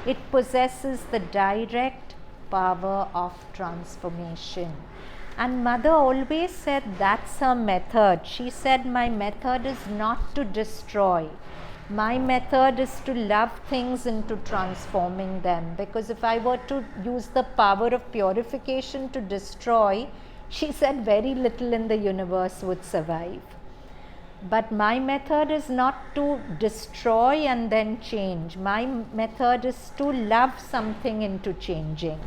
It possesses the direct power of transformation. And Mother always said that's her method. She said, my method is not to destroy. My method is to love things into transforming them, because if I were to use the power of purification to destroy, she said very little in the universe would survive. But my method is not to destroy and then change. My method is to love something into changing.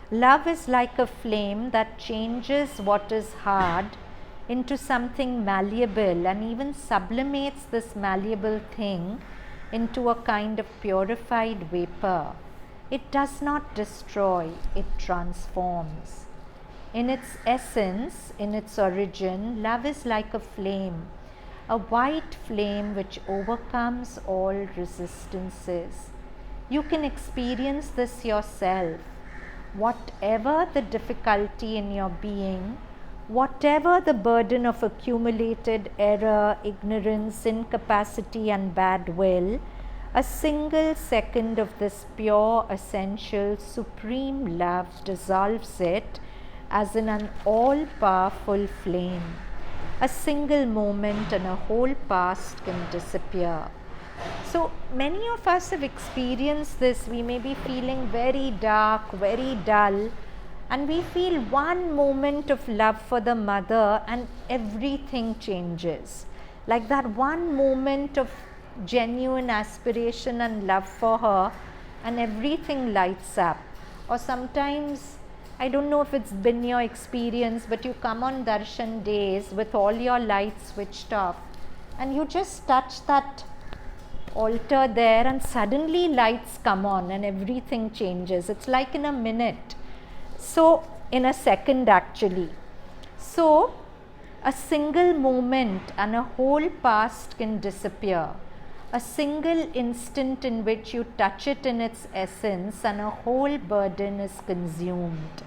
Love is like a flame that changes what is hard into something malleable and even sublimates this malleable thing into a kind of purified vapor. It does not destroy, it transforms. In its essence, in its origin, love is like a flame, a white flame which overcomes all resistances. You can experience this yourself. Whatever the difficulty in your being, whatever the burden of accumulated error, ignorance, incapacity and bad will, a single second of this pure, essential, supreme love dissolves it as in an all-powerful flame. A single moment and a whole past can disappear. So many of us have experienced this. We may be feeling very dark, very dull, and we feel one moment of love for the mother and everything changes. Like that one moment of genuine aspiration and love for her and everything lights up. Or sometimes, I don't know if it's been your experience, but you come on darshan days with all your lights switched off and you just touch that altar there and suddenly lights come on and everything changes. It's like in a minute. So, in a second actually. So, A single moment and a whole past can disappear. A single instant in which you touch it in its essence and a whole burden is consumed.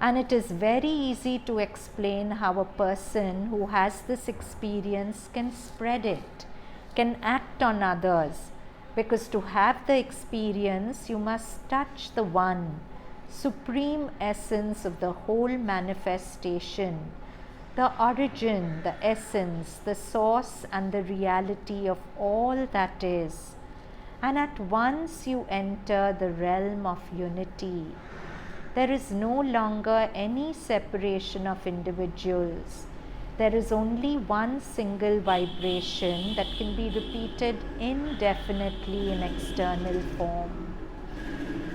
And it is very easy to explain how a person who has this experience can spread it, can act on others. Because to have the experience, you must touch the one, supreme essence of the whole manifestation, the origin, the essence, the source and the reality of all that is. And at once you enter the realm of unity. There is no longer any separation of individuals. There is only one single vibration that can be repeated indefinitely in external form.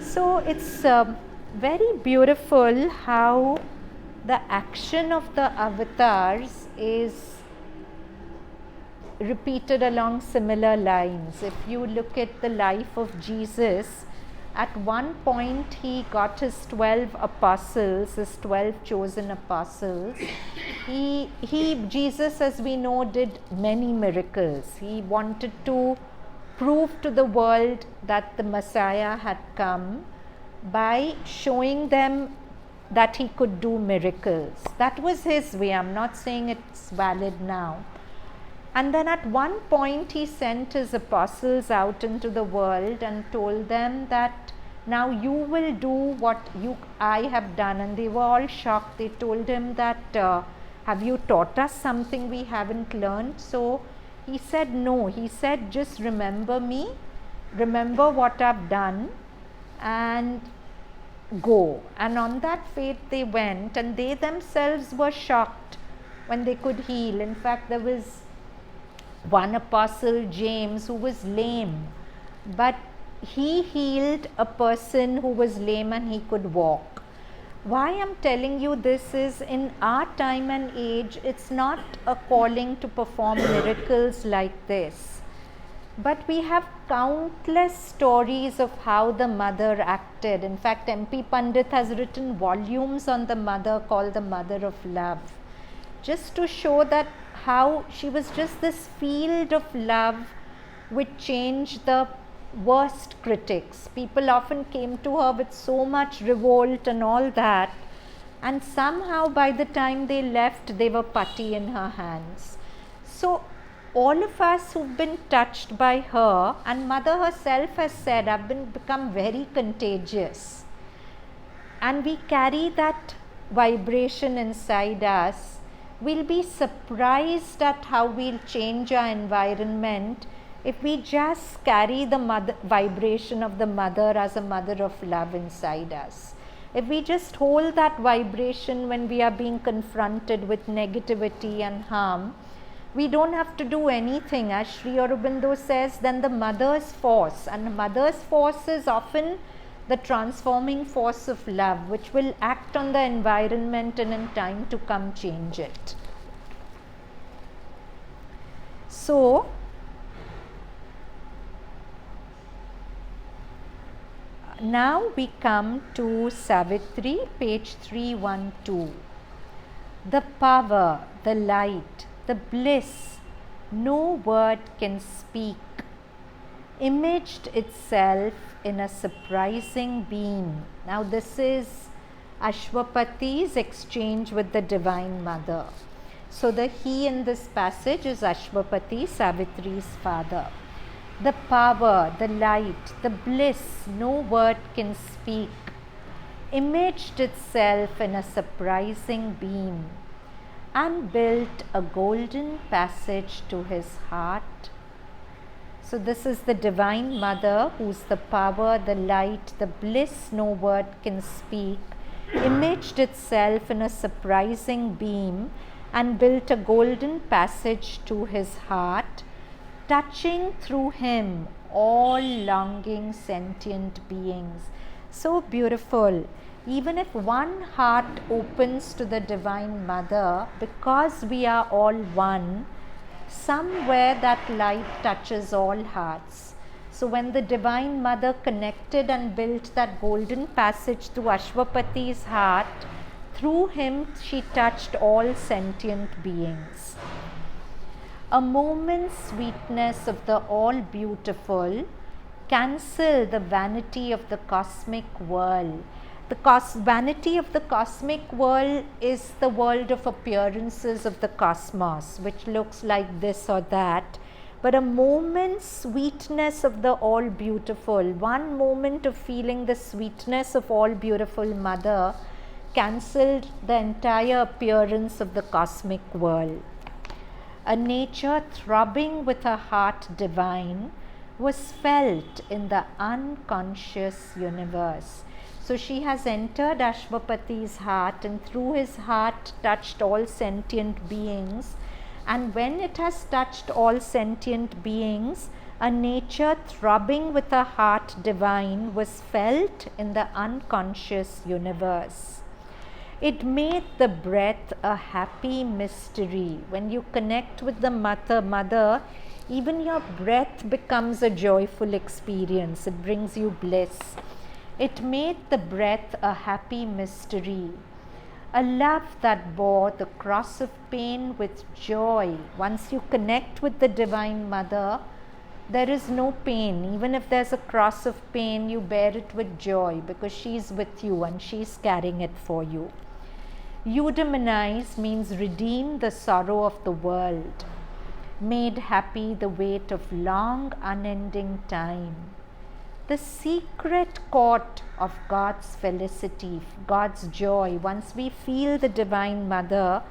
So it's very beautiful how the action of the avatars is repeated along similar lines. If you look at the life of Jesus, at one point he got his 12 apostles, his 12 chosen apostles. Jesus, as we know, did many miracles. He wanted to prove to the world that the Messiah had come by showing them that he could do miracles. That was his way. I'm not saying it's valid now. And then at one point he sent his apostles out into the world and told them that now you will do what I have done. And they were all shocked. They told him that have you taught us something we haven't learned? So he said no. He said just remember me, remember what I've done and go. And on that faith they went, and they themselves were shocked when they could heal. In fact, there was one apostle, James, who was lame, but he healed a person who was lame and he could walk. Why I'm telling you this is, in our time and age, it's not a calling to perform miracles like this. But we have countless stories of how the mother acted. In fact, MP Pandit has written volumes on the mother called the Mother of Love, just to show that how she was just this field of love which changed the worst critics. People often came to her with so much revolt and all that, and somehow by the time they left, they were putty in her hands. So all of us who've been touched by her, and mother herself has said, I've become very contagious, and we carry that vibration inside us. We'll be surprised at how we'll change our environment if we just carry the vibration of the mother as a mother of love inside us. If we just hold that vibration when we are being confronted with negativity and harm, we don't have to do anything. As Sri Aurobindo says, then the mother's force, and the mother's force is often the transforming force of love, which will act on the environment and in time to come change it. So, now we come to Savitri, page 312. The power, the light, the bliss, no word can speak, imaged itself in a surprising beam. Now this is Ashwapati's exchange with the Divine Mother. So the he in this passage is Ashwapati, Savitri's father. The power, the light, the bliss, no word can speak, imaged itself in a surprising beam and built a golden passage to his heart. So this is the Divine Mother, who's the power, the light, the bliss no word can speak, imaged itself in a surprising beam and built a golden passage to his heart, touching through him all longing sentient beings. So beautiful. Even if one heart opens to the Divine Mother, because we are all one, somewhere that light touches all hearts. So when the Divine Mother connected and built that golden passage to Ashwapati's heart, Through him, she touched all sentient beings. A moment's sweetness of the all-beautiful cancel the vanity of the cosmic world. The vanity of the cosmic world is the world of appearances of the cosmos, which looks like this or that. But a moment's sweetness of the all-beautiful, one moment of feeling the sweetness of all-beautiful Mother, cancelled the entire appearance of the cosmic world. A nature throbbing with a heart divine was felt in the unconscious universe. So she has entered Ashwapati's heart, and through his heart touched all sentient beings. And when it has touched all sentient beings, a nature throbbing with a heart divine was felt in the unconscious universe. It made the breath a happy mystery. When you connect with the mother, even your breath becomes a joyful experience. It brings you bliss. It made the breath a happy mystery. A love that bore the cross of pain with joy. Once you connect with the Divine Mother, there is no pain. Even if there's a cross of pain, you bear it with joy because she's with you and she's carrying it for you. Eudemonize means redeem the sorrow of the world, made happy the weight of long unending time. The secret court of God's felicity, God's joy. Once we feel the Divine Mother,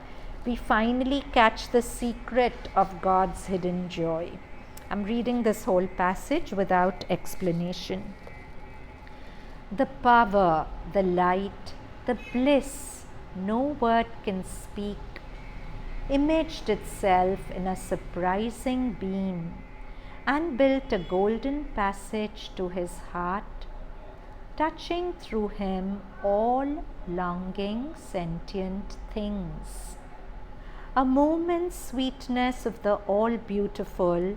we finally catch the secret of God's hidden joy. I'm reading this whole passage without explanation. The power, the light, the bliss no word can speak, imaged itself in a surprising beam and built a golden passage to his heart, touching through him all longing sentient things. A moment's sweetness of the all-beautiful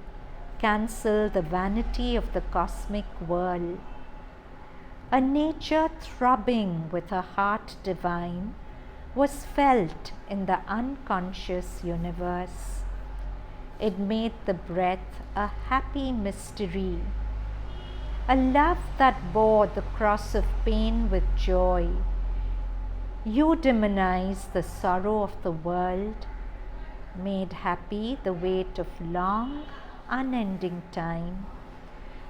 cancel the vanity of the cosmic world. A nature throbbing with a heart divine was felt in the unconscious universe. It made the breath a happy mystery. A love that bore the cross of pain with joy. Eudemonized the sorrow of the world, made happy the weight of long, unending time.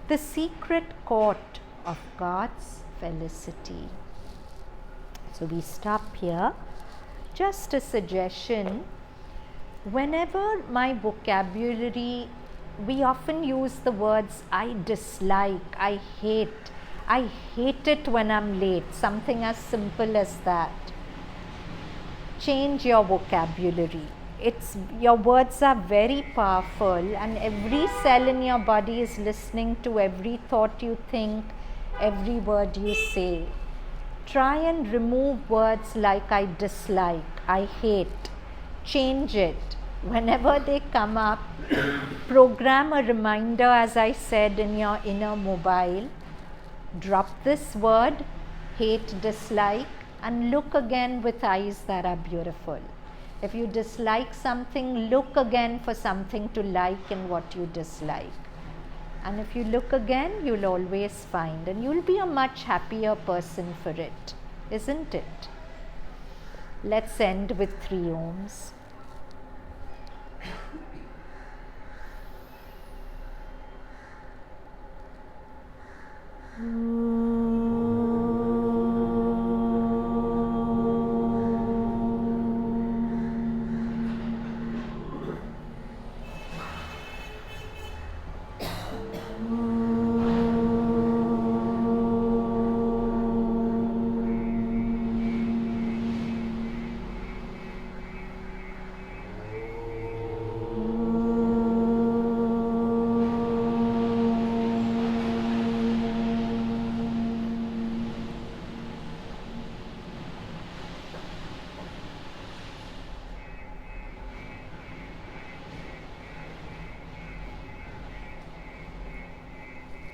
The secret court of God's felicity. So we stop here. Just a suggestion. Whenever my vocabulary, we often use the words I dislike, I hate it when I'm late, something as simple as that. Change your vocabulary. Your words are very powerful, and every cell in your body is listening to every thought you think, every word you say. Try and remove words like I dislike, I hate. Change it. Whenever they come up, program a reminder, as I said, in your inner mobile. Drop this word, hate, dislike, and look again with eyes that are beautiful. If you dislike something, look again for something to like in what you dislike. And if you look again, you'll always find, and you'll be a much happier person for it, isn't it? Let's end with 3 ohms.